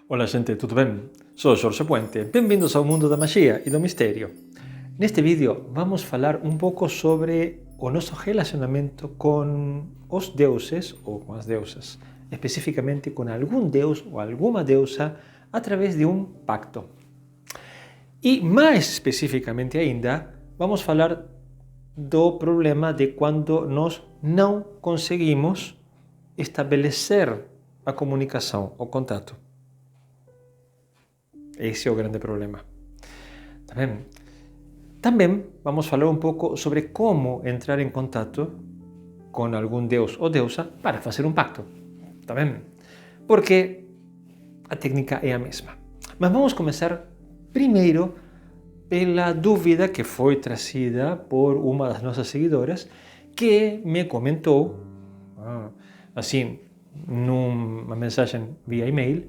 Olá gente, tudo bem? Sou Jorge Puente, bem-vindos ao mundo da magia e do mistério. Neste vídeo vamos falar um pouco sobre o nosso relacionamento com os deuses ou com as deusas, especificamente com algum deus ou alguma deusa através de um pacto. E mais especificamente ainda, vamos falar do problema de quando nós não conseguimos estabelecer a comunicação, o contato. Esse é o grande problema. Tá bem? Também vamos falar um pouco sobre como entrar em contato com algum deus ou deusa para fazer um pacto. Tá bem? Porque a técnica é a mesma. Mas vamos começar primeiro pela dúvida que foi trazida por uma das nossas seguidoras que me comentou, assim, numa mensagem via e-mail,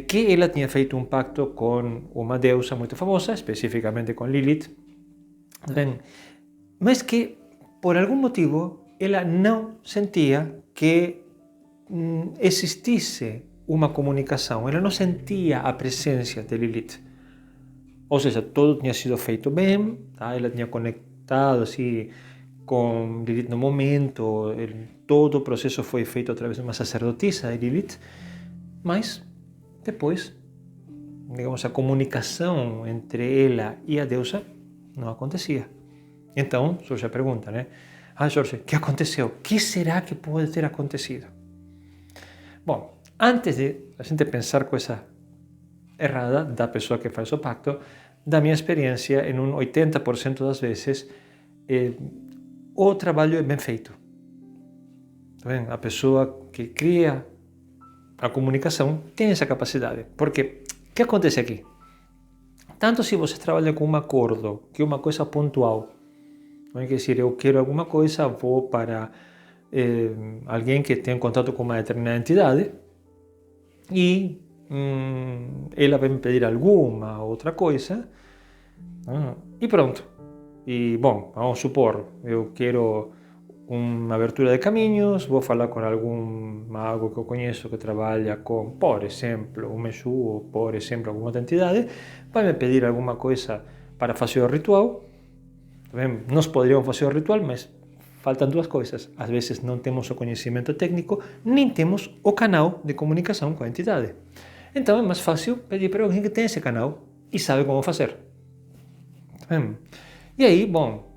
que ela tinha feito um pacto com uma deusa muito famosa, especificamente com Lilith, bem, mas que, por algum motivo, ela não sentia que existisse uma comunicação, ela não sentia a presença de Lilith. Ou seja, tudo tinha sido feito bem, tá? Ela tinha conectado assim, com Lilith no momento, todo o processo foi feito através de uma sacerdotisa de Lilith, mas depois, digamos, a comunicação entre ela e a deusa não acontecia. Então, surge a pergunta, né? Jorge, o que aconteceu? O que será que pode ter acontecido? Bom, antes de a gente pensar coisa errada da pessoa que faz o pacto, da minha experiência, em 80% das vezes, o trabalho é bem feito. Tá bem? A pessoa que cria a comunicação tem essa capacidade. Porque o que acontece aqui? Tanto se você trabalha com um acordo, que é uma coisa pontual, não é? Quer dizer, eu quero alguma coisa, vou para alguém que tem contato com uma determinada entidade e ela vai me pedir alguma outra coisa e pronto. E, bom, vamos supor, eu quero uma abertura de caminhos, vou falar com algum mago que eu conheço que trabalha com, por exemplo, um Exu ou, por exemplo, alguma outra entidade, vai me pedir alguma coisa para fazer o ritual. Bem, nós poderíamos fazer o ritual, mas faltam duas coisas. Às vezes não temos o conhecimento técnico, nem temos o canal de comunicação com a entidade. Então é mais fácil pedir para alguém que tem esse canal e sabe como fazer. Bem, e aí, bom,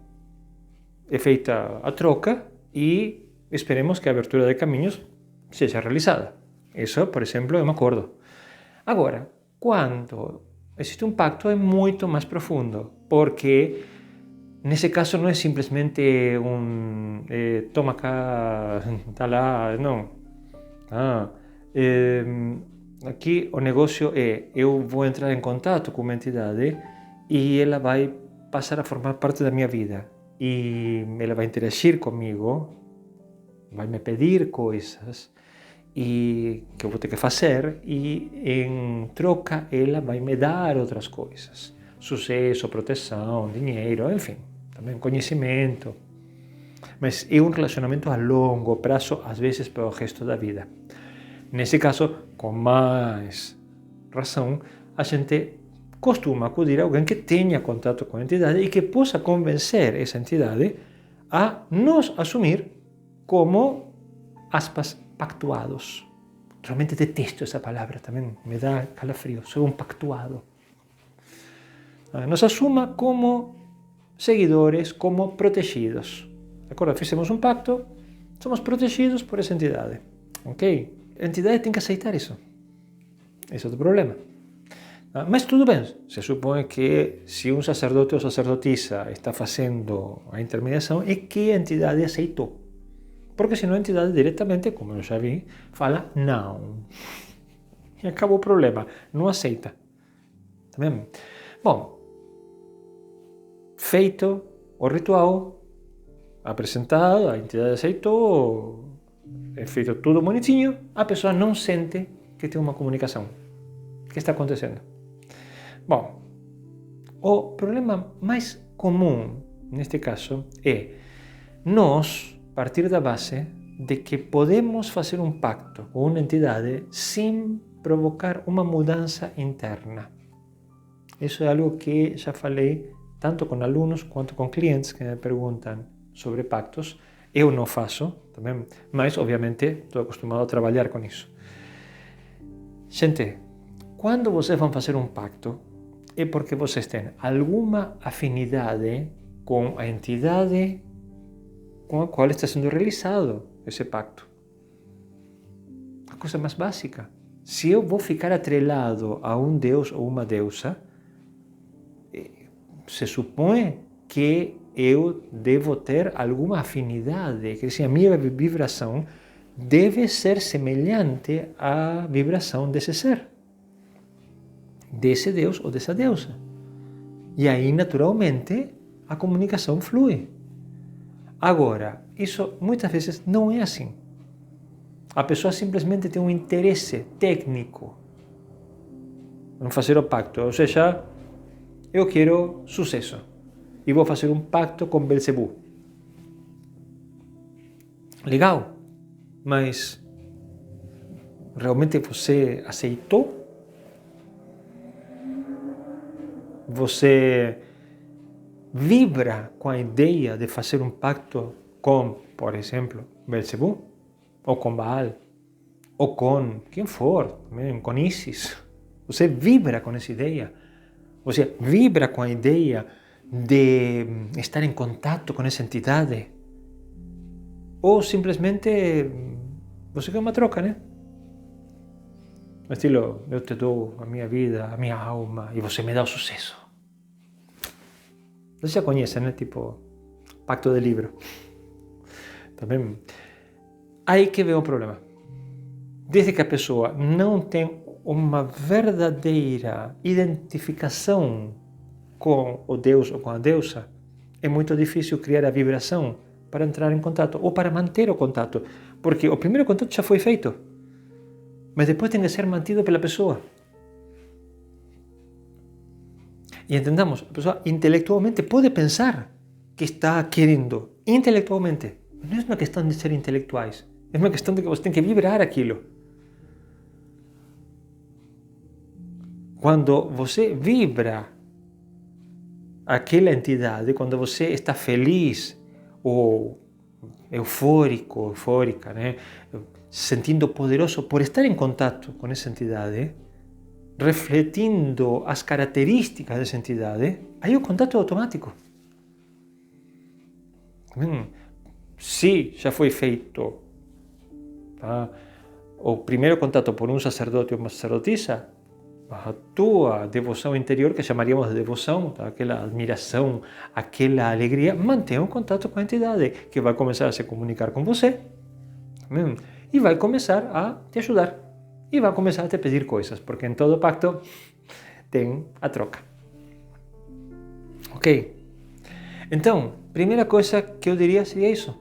é feita a troca e esperemos que a abertura de caminhos seja realizada. Isso, por exemplo, é um acordo. Agora, quando existe um pacto é muito mais profundo, porque nesse caso não é simplesmente toma cá, tá lá, não. Aqui o negócio é, eu vou entrar em contato com uma entidade e ela vai passar a formar parte da minha vida. E ela vai interagir comigo, vai me pedir coisas e que eu vou ter que fazer e em troca ela vai me dar outras coisas, sucesso, proteção, dinheiro, enfim, também conhecimento. Mas é um relacionamento a longo prazo, às vezes para o resto da vida. Nesse caso, com mais razão, a gente costuma acudir a alguém que tenha contato com a entidade e que possa convencer essa entidade a nos assumir como, aspas, pactuados. Realmente detesto essa palavra, também me dá calafrio, sou um pactuado. Nos assuma como seguidores, como protegidos. De acordo? Fizemos um pacto, somos protegidos por essa entidade. Ok? A entidade tem que aceitar isso. Esse é o problema. Mas tudo bem, se supõe que se um sacerdote ou sacerdotisa está fazendo a intermediação é que a entidade aceitou. Porque senão a entidade diretamente, como eu já vi, fala não. E acabou o problema, não aceita. Tá bem? Bom, feito o ritual, apresentado, a entidade aceitou, é feito tudo bonitinho, a pessoa não sente que tem uma comunicação. O que está acontecendo? Bom, o problema mais comum neste caso é nós partir da base de que podemos fazer um pacto com uma entidade sem provocar uma mudança interna. Isso é algo que já falei tanto com alunos quanto com clientes que me perguntam sobre pactos. Eu não faço também, mas obviamente estou acostumado a trabalhar com isso. Gente, quando vocês vão fazer um pacto, é porque vocês têm alguma afinidade com a entidade com a qual está sendo realizado esse pacto. A coisa mais básica. Se eu vou ficar atrelado a um deus ou uma deusa, se supõe que eu devo ter alguma afinidade, quer dizer, a minha vibração deve ser semelhante à vibração desse ser, desse deus ou dessa deusa. E aí, naturalmente, a comunicação flui. Agora, isso muitas vezes não é assim. A pessoa simplesmente tem um interesse técnico em fazer o pacto, ou seja, eu quero sucesso e vou fazer um pacto com Belzebu. Legal, mas realmente você aceitou? Você vibra com a ideia de fazer um pacto com, por exemplo, Belzebu? Ou com Baal? Ou com quem for, com Isis? Você vibra com essa ideia? Você vibra com a ideia de estar em contato com essa entidade? Ou simplesmente você quer uma troca, né? No estilo, eu te dou a minha vida, a minha alma e você me dá o sucesso. Você já conhece, né? Tipo, pacto de livro. Também. Aí que vem o problema. Desde que a pessoa não tem uma verdadeira identificação com o Deus ou com a deusa, é muito difícil criar a vibração para entrar em contato ou para manter o contato, porque o primeiro contato já foi feito, mas depois tem que ser mantido pela pessoa. E entendamos, a pessoa intelectualmente pode pensar que está querendo, intelectualmente. Não é uma questão de ser intelectuais, é uma questão de que você tem que vibrar aquilo. Quando você vibra aquela entidade, quando você está feliz ou eufórica, né? Sentindo poderoso por estar em contato com essa entidade, refletindo as características dessa entidade, aí o contato é automático. Se já foi feito, tá, o primeiro contato por um sacerdote ou uma sacerdotisa, a tua devoção interior, que chamaríamos de devoção, tá? Aquela admiração, aquela alegria, mantém um contato com a entidade, que vai começar a se comunicar com você, e vai começar a te ajudar, e vai começar a te pedir coisas, porque em todo pacto tem a troca. Ok? Então, primeira coisa que eu diria seria isso.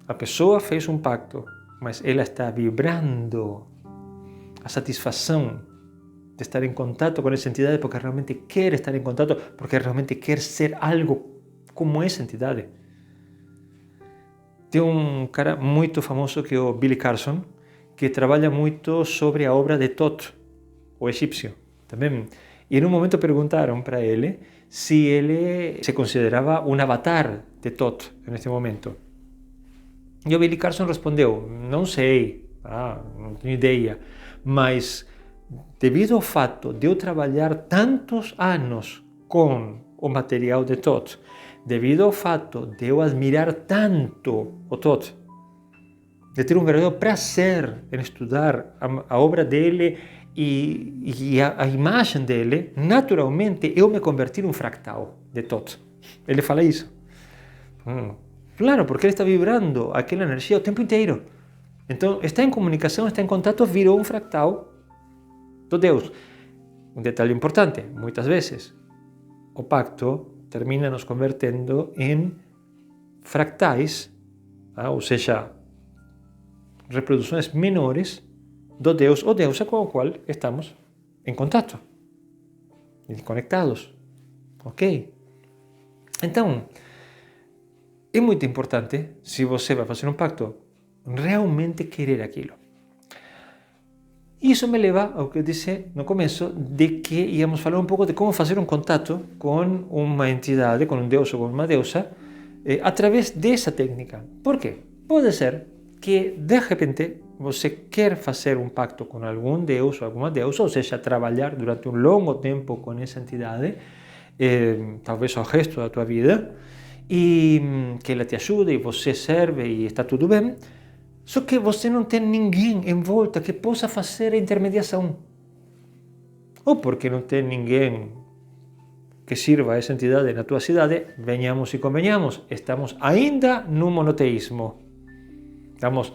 A pessoa fez um pacto, mas ela está vibrando a satisfação de estar em contato com essa entidade porque realmente quer estar em contato, porque realmente quer ser algo como essa entidade. Tem um cara muito famoso que é o Billy Carson, que trabalha muito sobre a obra de Thoth, o egípcio, também. E em um momento perguntaram para ele se ele se considerava um avatar de Thoth neste momento. E o Billy Carson respondeu, não sei, não tenho ideia, mas devido ao fato de eu trabalhar tantos anos com o material de Thoth, devido ao fato de eu admirar tanto o Thoth, de ter um verdadeiro prazer em estudar a obra dele e a imagem dele, naturalmente eu me converti num fractal de Thoth. Ele fala isso. Claro, porque ele está vibrando aquela energia o tempo inteiro. Então, está em comunicação, está em contato, virou um fractal do Deus. Um detalhe importante, muitas vezes, o pacto termina nos convertendo em fractais, ou seja, reproduções menores do Deus ou deusa com o qual estamos em contato e conectados. Ok? Então, é muito importante, se você vai fazer um pacto, realmente querer aquilo. Isso me leva ao que eu disse no começo, de que íamos falar um pouco de como fazer um contato com uma entidade, com um deus ou com uma deusa, através dessa técnica. Por quê? Pode ser que, de repente, você quer fazer um pacto com algum deus ou alguma deusa, ou seja, trabalhar durante um longo tempo com essa entidade, talvez o resto da tua vida, e que ela te ajude e você serve e está tudo bem, só que você não tem ninguém em volta que possa fazer a intermediação. Ou porque não tem ninguém que sirva a essa entidade na tua cidade, venhamos e convenhamos, estamos ainda no monoteísmo. Estamos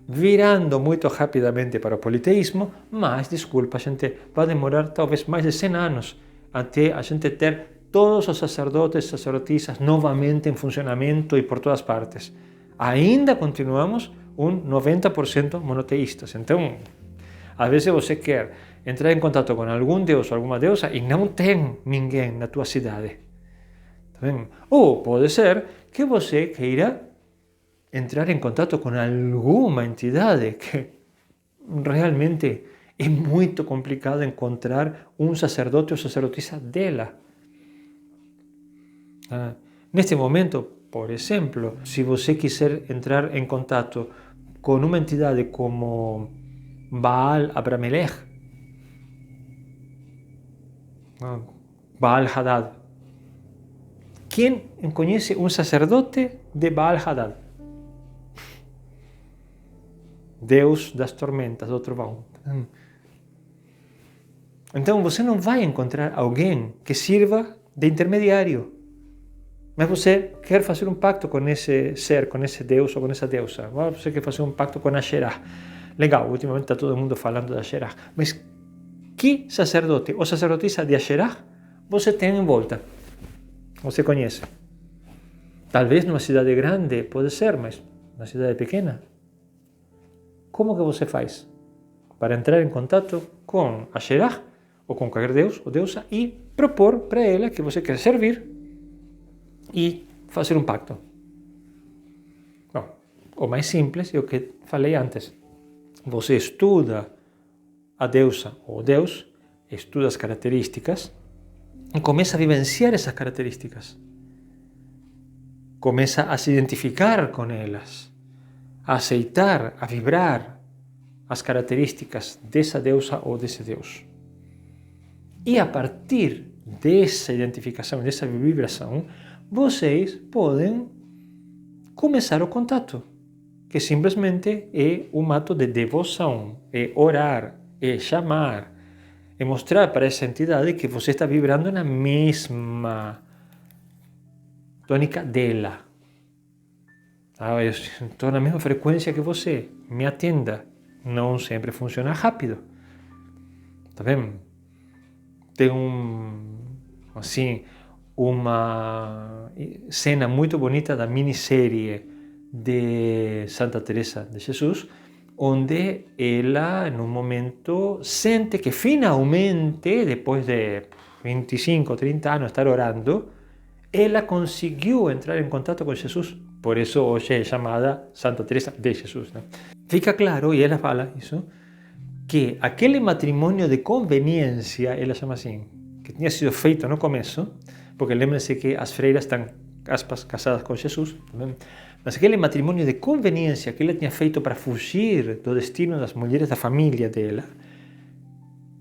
virando muito rapidamente para o politeísmo, mas, desculpa, a gente vai demorar talvez mais de 100 anos até a gente ter todos os sacerdotes e sacerdotisas novamente em funcionamento e por todas partes. Ainda continuamos 90% monoteístas. Então, às vezes você quer entrar em contato com algum deus ou alguma deusa e não tem ninguém na tua cidade. Tá bem? Ou pode ser que você queira entrar em contato com alguma entidade que realmente é muito complicado encontrar um sacerdote ou sacerdotisa dela. Neste momento, por exemplo, se você quiser entrar em contato com uma entidade como Baal Abramelech, Baal Hadad, quem conhece um sacerdote de Baal Hadad? Deus das tormentas, do trovão. Então você não vai encontrar alguém que sirva de intermediário. Mas você quer fazer um pacto com esse ser, com esse deus ou com essa deusa. Você quer fazer um pacto com Asherah. Legal, ultimamente está todo mundo falando de Asherah. Mas que sacerdote ou sacerdotisa de Asherah você tem em volta? Você conhece? Talvez numa cidade grande, pode ser, mas numa cidade pequena. Como que você faz para entrar em contato com Asherah ou com qualquer deus ou deusa e propor para ela que você quer servir e fazer um pacto? Bom, o mais simples é o que falei antes. Você estuda a deusa ou o deus, estuda as características e começa a vivenciar essas características. Começa a se identificar com elas, a aceitar, a vibrar as características dessa deusa ou desse deus. E a partir dessa identificação, dessa vibração, vocês podem começar o contato, que simplesmente é um ato de devoção, é orar, é chamar, é mostrar para essa entidade que você está vibrando na mesma tônica dela. Eu estou na mesma frequência que você, me atenda. Não sempre funciona rápido. Tá vendo? Tem uma cena muito bonita da minissérie de Santa Teresa de Jesus, onde ela, num momento, sente que finalmente, depois de 25, 30 anos estar orando, ela conseguiu entrar em contato com Jesus. Por isso hoje é chamada Santa Teresa de Jesus, né? Fica claro, e ela fala isso, que aquele matrimônio de conveniência, ela chama assim, que tinha sido feito no começo, porque lembre-se que as freiras estão, aspas, casadas com Jesus, né? Mas aquele matrimônio de conveniência que ela tinha feito para fugir do destino das mulheres da família dela,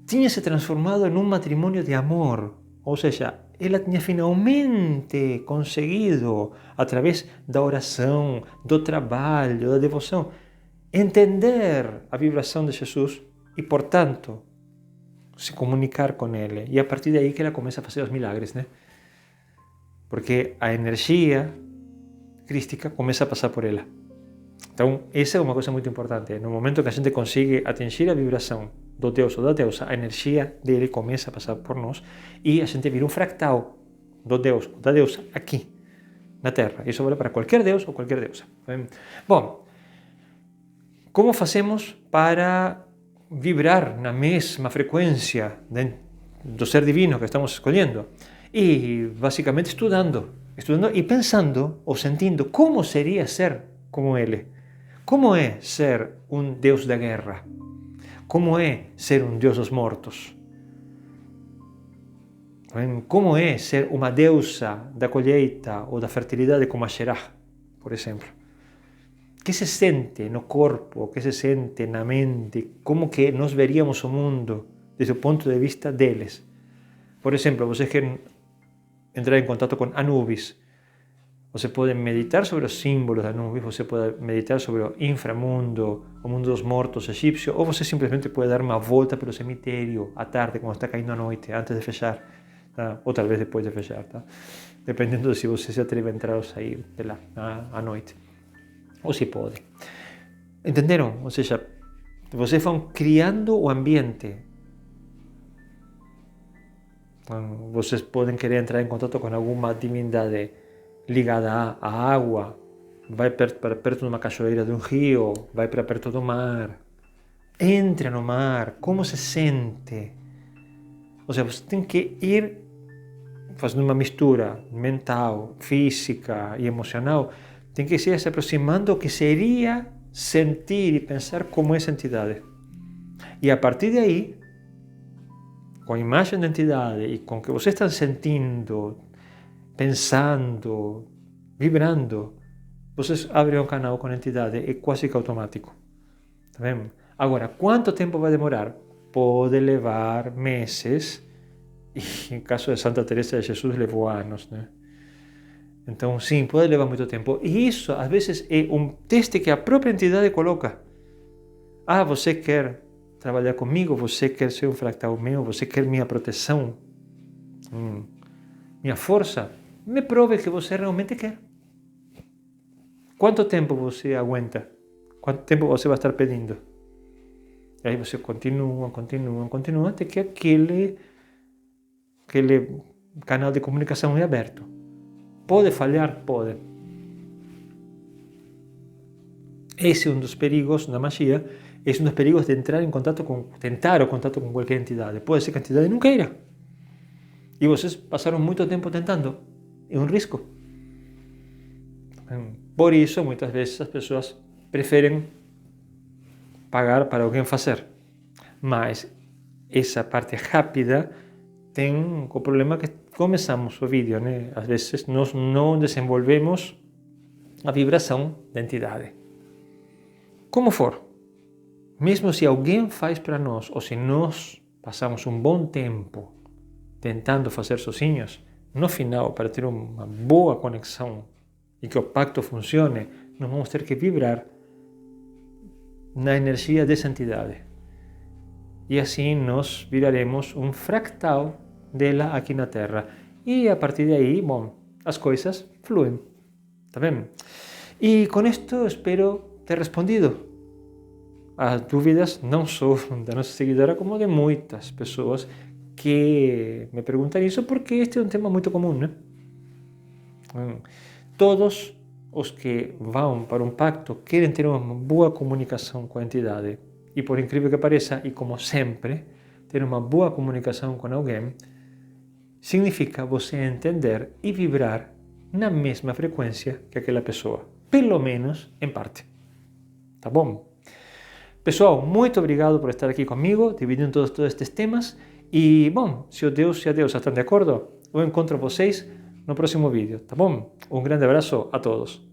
tinha se transformado em um matrimônio de amor. Ou seja, ela tinha finalmente conseguido, através da oração, do trabalho, da devoção, entender a vibração de Jesus e, portanto, se comunicar com ele. E a partir daí que ela começa a fazer os milagres, né? Porque a energia crística começa a passar por ela. Então, essa é uma coisa muito importante. No momento que a gente consegue atingir a vibração do Deus ou da deusa, a energia dele começa a passar por nós e a gente vira um fractal do Deus ou da deusa aqui na Terra. Isso vale para qualquer Deus ou qualquer deusa. Bom, como fazemos para vibrar na mesma frequência do ser divino que estamos escolhendo? E basicamente estudando e pensando ou sentindo como seria ser como ele. Como é ser um Deus da guerra? como é ser um Deus dos mortos? Como é ser uma deusa da colheita ou da fertilidade como a Xerá, por exemplo? O que se sente no corpo, o que se sente na mente, como que nós veríamos o mundo desde o ponto de vista deles? Por exemplo, vocês querem entrar em contato com Anubis, você pode meditar sobre os símbolos de Anubis, você pode meditar sobre o inframundo, o mundo dos mortos egípcio, ou você simplesmente pode dar uma volta pelo cemitério à tarde, quando está caindo a noite, antes de fechar, tá? Ou talvez depois de fechar, tá? Dependendo de se você se atreve a entrar ou sair de lá à noite, ou se pode. Entenderam? Ou seja, vocês vão criando o ambiente. Vocês podem querer entrar em contato com alguma divindade ligada à água, vai para perto de uma cachoeira de um rio, vai para perto do mar, entra no mar, como se sente? Ou seja, você tem que ir fazendo uma mistura mental, física e emocional, tem que ir se aproximando do que seria sentir e pensar como essa entidade. E a partir de aí, com a imagem da entidade e com o que vocês estão sentindo, pensando, vibrando, vocês abrem um canal com a entidade, é quase que automático. Tá vendo? Agora, quanto tempo vai demorar? Pode levar meses, e em caso de Santa Teresa de Jesus levou anos, né? Então, sim, pode levar muito tempo. E isso, às vezes, é um teste que a própria entidade coloca. Ah, você quer trabalhar comigo? Você quer ser um fractal meu? Você quer minha proteção? Minha força? Me prove que você realmente quer. Quanto tempo você aguenta? Quanto tempo você vai estar pedindo? E aí você continua, até que aquele canal de comunicação é aberto. Pode falhar? Pode. Esse é um dos perigos da magia, esse é um dos perigos de entrar em contato tentar o contato com qualquer entidade. Pode ser que a entidade não queira. E vocês passaram muito tempo tentando. É um risco. Por isso, muitas vezes as pessoas preferem pagar para alguém fazer. Mas essa parte rápida tem o problema que começamos o vídeo, né? Às vezes nós não desenvolvemos a vibração da entidade. Como for, mesmo se alguém faz para nós, ou se nós passamos um bom tempo tentando fazer sozinhos, no final, para ter uma boa conexão e que o pacto funcione, nós vamos ter que vibrar na energia dessa entidade. E assim nós viraremos um fractal dela aqui na Terra. E a partir de aí, bom, as coisas fluem. Tá vendo? E com isto espero ter respondido as dúvidas, não só da nossa seguidora, como de muitas pessoas que me perguntam isso, porque este é um tema muito comum, né? Todos os que vão para um pacto querem ter uma boa comunicação com a entidade. E por incrível que pareça, e como sempre, ter uma boa comunicação com alguém significa você entender e vibrar na mesma frequência que aquela pessoa. Pelo menos em parte. Tá bom? Pessoal, muito obrigado por estar aqui comigo, dividindo todos estes temas. E, bom, se o Deus e a deusa estão de acordo, eu encontro vocês no próximo vídeo, tá bom? Um grande abraço a todos.